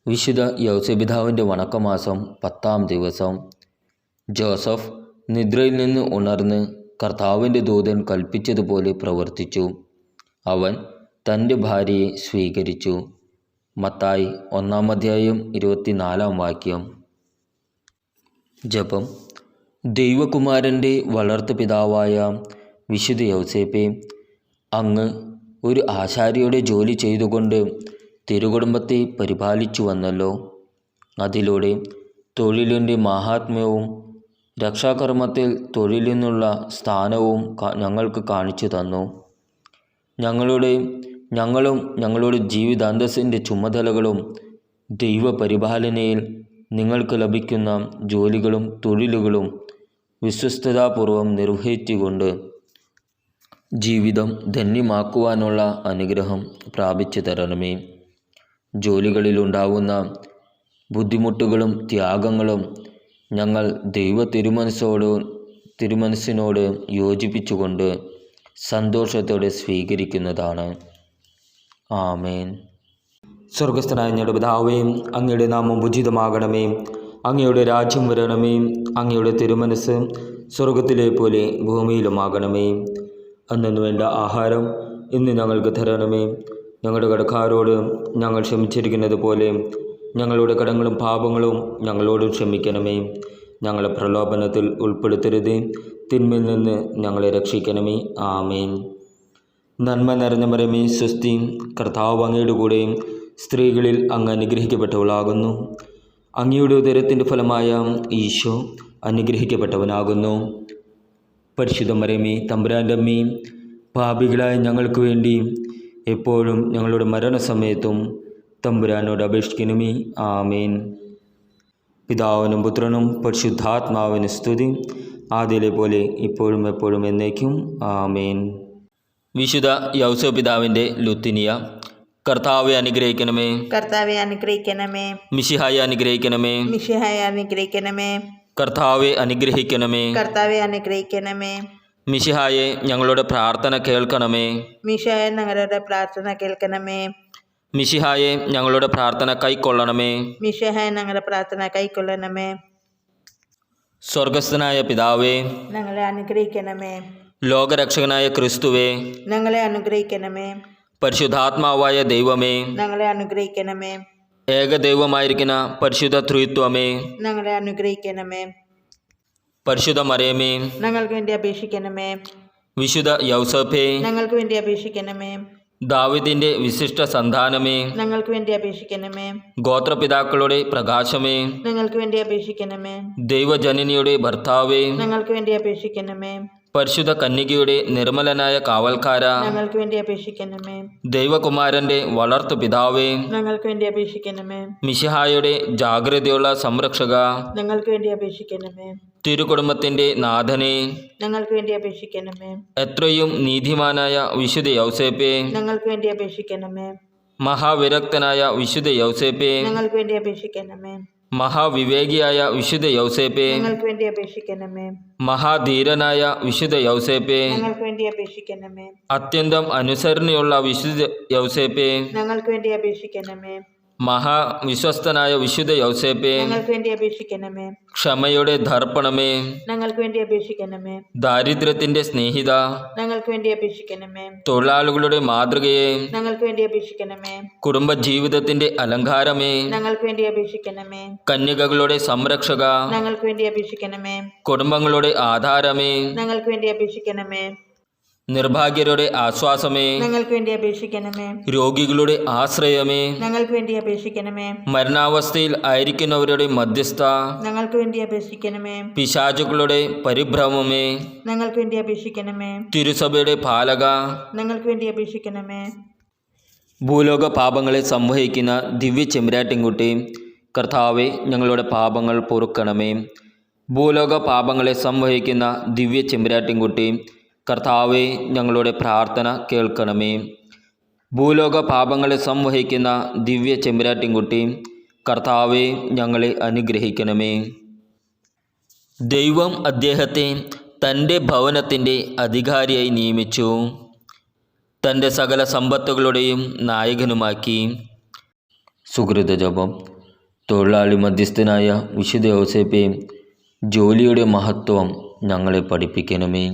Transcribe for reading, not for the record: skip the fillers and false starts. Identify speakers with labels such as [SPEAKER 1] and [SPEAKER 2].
[SPEAKER 1] വിശുദ്ധ യൗസേപിതാവിൻ്റെ വണക്കമാസം 10-ാം ദിവസം. ജോസഫ് നിദ്രയിൽ നിന്ന് ഉണർന്ന് കർത്താവിൻ്റെ ദൂതൻ കൽപ്പിച്ചതുപോലെ പ്രവർത്തിച്ചു. അവൻ തൻ്റെ ഭാര്യയെ സ്വീകരിച്ചു. മത്തായി 1-ാം അധ്യായം 24-ാം വാക്യം. ജപം. ദൈവകുമാരൻ്റെ വളർത്തു പിതാവായ വിശുദ്ധ യൗസേപ്പേ, അങ്ങ് ഒരു ആശാരിയുടെ ജോലി ചെയ്തുകൊണ്ട് തിരുകുടുംബത്തെ പരിപാലിച്ചു വന്നല്ലോ. അതിലൂടെ തൊഴിലിൻ്റെ മാഹാത്മ്യവും രക്ഷാകർമ്മത്തിൽ തൊഴിലിനുള്ള സ്ഥാനവും ഞങ്ങൾക്ക് കാണിച്ചു തന്നു. ഞങ്ങളും ഞങ്ങളുടെ ജീവിതാന്തസ്സിൻ്റെ ചുമതലകളും ദൈവപരിപാലനയിൽ നിങ്ങൾക്ക് ലഭിക്കുന്ന ജോലികളും തൊഴിലുകളും വിശ്വസ്തതാപൂർവം നിർവഹിച്ചുകൊണ്ട് ജീവിതം ധന്യമാക്കുവാനുള്ള അനുഗ്രഹം പ്രാപിച്ചു തരണമേ. ജോലികളിലുണ്ടാവുന്ന ബുദ്ധിമുട്ടുകളും ത്യാഗങ്ങളും ഞങ്ങൾ ദൈവ തിരുമനസ്സിനോട് യോജിപ്പിച്ചുകൊണ്ട് സന്തോഷത്തോടെ സ്വീകരിക്കുന്നതാണ്. ആമേൻ. സ്വർഗസ്ഥനായ ഞങ്ങളുടെ പിതാവേ, അങ്ങയുടെ നാമം ഉചിതമാകണമേ. അങ്ങയുടെ രാജ്യം വരണമേ. അങ്ങയുടെ തിരുമനസ് സ്വർഗത്തിലെ പോലെ ഭൂമിയിലുമാകണമേ. അന്നു വേണ്ട ആഹാരം ഇന്ന് ഞങ്ങൾക്ക് തരണമേ. ഞങ്ങളുടെ കടക്കാരോട് ഞങ്ങൾ ക്ഷമിച്ചിരിക്കുന്നത് പോലെ ഞങ്ങളുടെ കടങ്ങളും പാപങ്ങളും ഞങ്ങളോട് ക്ഷമിക്കണമേ. ഞങ്ങളെ പ്രലോഭനത്തിൽ ഉൾപ്പെടുത്തരുത്, തിന്മയിൽ നിന്ന് ഞങ്ങളെ രക്ഷിക്കണമേ. ആമേൻ. നന്മ നിറഞ്ഞ മറിയമേ, സ്വസ്തി, കർത്താവ് അങ്ങയുടെ കൂടെ സ്ത്രീകളിൽ അങ്ങ് അനുഗ്രഹിക്കപ്പെട്ടവളാകുന്നു. അങ്ങയുടെ ഉദരത്തിൻ്റെ ഫലമായ ഈശോ അനുഗ്രഹിക്കപ്പെട്ടവനാകുന്നു. പരിശുദ്ധ മറിയമേ, തമ്പുരാൻ്റെ അമ്മേ, പാപികളായ ഞങ്ങൾക്ക് വേണ്ടി എപ്പോഴും ഞങ്ങളുടെ മരണസമയത്തും തമ്പുരാനോട് അപേക്ഷിക്കണമേ. ആമേൻ. പിതാവിനും പുത്രനും പരിശുദ്ധാത്മാവിന് സ്തുതി, ആദ്യയിലെ പോലെ ഇപ്പോഴും എപ്പോഴും എന്നേക്കും. ആമേൻ. വിശുദ്ധ യൗസേപിതാവിൻ്റെ ലുത്തിനിയ. കർത്താവെ അനുഗ്രഹിക്കണമേ.
[SPEAKER 2] കർത്താവെ അനുഗ്രഹിക്കണമേ.
[SPEAKER 1] മിശിഹായെ അനുഗ്രഹിക്കണമേ.
[SPEAKER 2] മിശിഹായെ അനുഗ്രഹിക്കണമേ.
[SPEAKER 1] കർത്താവെ അനുഗ്രഹിക്കണമേ.
[SPEAKER 2] കർത്താവെ അനുഗ്രഹിക്കണമേ.
[SPEAKER 1] മിശിഹായെ ഞങ്ങളുടെ പ്രാർത്ഥന കേൾക്കണമേ.
[SPEAKER 2] മിശിഹായെ ഞങ്ങളുടെ പ്രാർത്ഥന കേൾക്കണമേ.
[SPEAKER 1] മിശിഹായെ ഞങ്ങളുടെ പ്രാർത്ഥന കൈക്കൊള്ളണമേ.
[SPEAKER 2] മിശിഹായെ ഞങ്ങളുടെ പ്രാർത്ഥന കൈക്കൊള്ളണമേ.
[SPEAKER 1] സ്വർഗസ്ഥനായ പിതാവേ,
[SPEAKER 2] ഞങ്ങളെ അനുഗ്രഹിക്കണമേ.
[SPEAKER 1] ലോകരക്ഷകനായ ക്രിസ്തുവേ,
[SPEAKER 2] ഞങ്ങളെ അനുഗ്രഹിക്കണമേ.
[SPEAKER 1] പരിശുദ്ധാത്മാവായ ദൈവമേ,
[SPEAKER 2] ഞങ്ങളെ അനുഗ്രഹിക്കണമേ.
[SPEAKER 1] ഏകദൈവമായിരിക്കുന്ന പരിശുദ്ധ ത്രിത്വമേ,
[SPEAKER 2] ഞങ്ങളെ അനുഗ്രഹിക്കണമേ.
[SPEAKER 1] പരിശുദ്ധ മറിയമേ,
[SPEAKER 2] ഞങ്ങൾക്ക് വേണ്ടി അപേക്ഷിക്കണമേ.
[SPEAKER 1] വിശുദ്ധ യൗസേപ്പേ,
[SPEAKER 2] ഞങ്ങൾക്ക് വേണ്ടി അപേക്ഷിക്കണമേ.
[SPEAKER 1] ദാവീദിന്റെ വിശിഷ്ട സന്താനമേ,
[SPEAKER 2] ഞങ്ങൾക്ക് വേണ്ടി അപേക്ഷിക്കണമേ.
[SPEAKER 1] ഗോത്രപിതാക്കളുടെ പ്രകാശമേ,
[SPEAKER 2] ഞങ്ങൾക്ക് വേണ്ടി അപേക്ഷിക്കണമേ.
[SPEAKER 1] ദൈവജനനിയുടെ ഭർത്താവേ,
[SPEAKER 2] ഞങ്ങൾക്ക് വേണ്ടി അപേക്ഷിക്കണമേ.
[SPEAKER 1] പരിശുദ്ധ കന്യകയുടെ നിർമ്മലനായ കാവൽക്കാര,
[SPEAKER 2] ഞങ്ങൾക്ക് വേണ്ടി അപേക്ഷിക്കണമേ.
[SPEAKER 1] ദൈവകുമാരന്റെ വളർത്തു പിതാവേ,
[SPEAKER 2] ഞങ്ങൾക്ക് വേണ്ടി അപേക്ഷിക്കണമേ.
[SPEAKER 1] മിശിഹായുടെ ജാഗ്രതയുള്ള സംരക്ഷക,
[SPEAKER 2] ഞങ്ങൾക്ക് വേണ്ടി അപേക്ഷിക്കണമേ.
[SPEAKER 1] തിരുകുടുംബത്തിന്റെ നാഥനെ,
[SPEAKER 2] ഞങ്ങൾക്ക് വേണ്ടി അപേക്ഷിക്കണമേ.
[SPEAKER 1] എത്രയും നീതിമാനായ വിശുദ്ധ യൗസേപ്പേ,
[SPEAKER 2] ഞങ്ങൾക്ക് വേണ്ടി അപേക്ഷിക്കണമേ.
[SPEAKER 1] മഹാവിരക്തനായ വിശുദ്ധ യൗസേപ്പേ,
[SPEAKER 2] ഞങ്ങൾക്ക് വേണ്ടി അപേക്ഷിക്കണമേ.
[SPEAKER 1] മഹാവിവേകിയായ വിശുദ്ധ യൗസേപ്പേ,
[SPEAKER 2] ഞങ്ങൾക്ക് വേണ്ടി അപേക്ഷിക്കണമേ.
[SPEAKER 1] മഹാധീരനായ വിശുദ്ധ യൗസേപ്പേ,
[SPEAKER 2] ഞങ്ങൾക്ക് വേണ്ടി അപേക്ഷിക്കണമേ.
[SPEAKER 1] അത്യന്തം അനുസരണയുള്ള വിശുദ്ധ യൗസേപ്പേ,
[SPEAKER 2] ഞങ്ങൾക്ക് വേണ്ടി അപേക്ഷിക്കണമേ.
[SPEAKER 1] മഹാവിശ്വസ്തനായ വിശുദ്ധ യൗസേപ്പേ,
[SPEAKER 2] ഞങ്ങൾക്ക് വേണ്ടി അപേക്ഷിക്കണമേ.
[SPEAKER 1] ക്ഷമയുടെ ദർപ്പണമേ,
[SPEAKER 2] ഞങ്ങൾക്ക് വേണ്ടി അപേക്ഷിക്കണമേ.
[SPEAKER 1] ദാരിദ്ര്യത്തിന്റെ സ്നേഹിത,
[SPEAKER 2] ഞങ്ങൾക്ക് വേണ്ടി അപേക്ഷിക്കണമേ.
[SPEAKER 1] തൊഴിലാളികളുടെ മാതൃകയെ,
[SPEAKER 2] ഞങ്ങൾക്ക് വേണ്ടി അപേക്ഷിക്കണമേ.
[SPEAKER 1] കുടുംബജീവിതത്തിന്റെ അലങ്കാരമേ,
[SPEAKER 2] ഞങ്ങൾക്ക് വേണ്ടി അപേക്ഷിക്കണമേ.
[SPEAKER 1] കന്യകകളുടെ സംരക്ഷക,
[SPEAKER 2] ഞങ്ങൾക്ക് വേണ്ടി അപേക്ഷിക്കണമേ.
[SPEAKER 1] കുടുംബങ്ങളുടെ ആധാരമേ,
[SPEAKER 2] ഞങ്ങൾക്ക് വേണ്ടി അപേക്ഷിക്കണമേ.
[SPEAKER 1] നിർഭാഗ്യരുടെ ആശ്വാസമേ,
[SPEAKER 2] ഞങ്ങൾക്ക് വേണ്ടി അപേക്ഷിക്കണമേ.
[SPEAKER 1] രോഗികളുടെ ആശ്രയമേ,
[SPEAKER 2] ഞങ്ങൾക്ക് വേണ്ടി അപേക്ഷിക്കണമേ.
[SPEAKER 1] മരണാവസ്ഥയിൽ ആയിരിക്കുന്നവരുടെ മധ്യസ്ഥ,
[SPEAKER 2] ഞങ്ങൾക്ക് വേണ്ടി അപേക്ഷിക്കണമേ.
[SPEAKER 1] പിശാചുക്കളുടെ പരിഭ്രമമേ,
[SPEAKER 2] ഞങ്ങൾക്ക് വേണ്ടി അപേക്ഷിക്കണമേ.
[SPEAKER 1] തിരുസഭയുടെ പാലക,
[SPEAKER 2] ഞങ്ങൾക്ക് വേണ്ടി അപേക്ഷിക്കണമേ.
[SPEAKER 1] ഭൂലോക പാപങ്ങളെ സംവഹിക്കുന്ന ദിവ്യ ചെമ്പരാട്ടിൻകുട്ടി, കർത്താവെ ഞങ്ങളുടെ പാപങ്ങൾ പൊറുക്കണമേ. ഭൂലോക പാപങ്ങളെ സംവഹിക്കുന്ന ദിവ്യ ചെമ്പരാട്ടിൻകുട്ടി, കർത്താവെ ഞങ്ങളുടെ പ്രാർത്ഥന കേൾക്കണമേ. ഭൂലോക പാപങ്ങളെ സംവഹിക്കുന്ന ദിവ്യ ചെമ്പരാട്ടിൻകുട്ടി, കർത്താവെ ഞങ്ങളെ അനുഗ്രഹിക്കണമേ. ദൈവം അദ്ദേഹത്തെ തൻ്റെ ഭവനത്തിൻ്റെ അധികാരിയായി നിയമിച്ചു. തൻ്റെ സകല സമ്പത്തുകളുടെയും നായകനുമാക്കി. സുഹൃത ജപം. തൊഴിലാളി മധ്യസ്ഥനായ വിശുദ്ധ ഔസേപ്പേ, ജോലിയുടെ മഹത്വം ഞങ്ങളെ പഠിപ്പിക്കണമേ.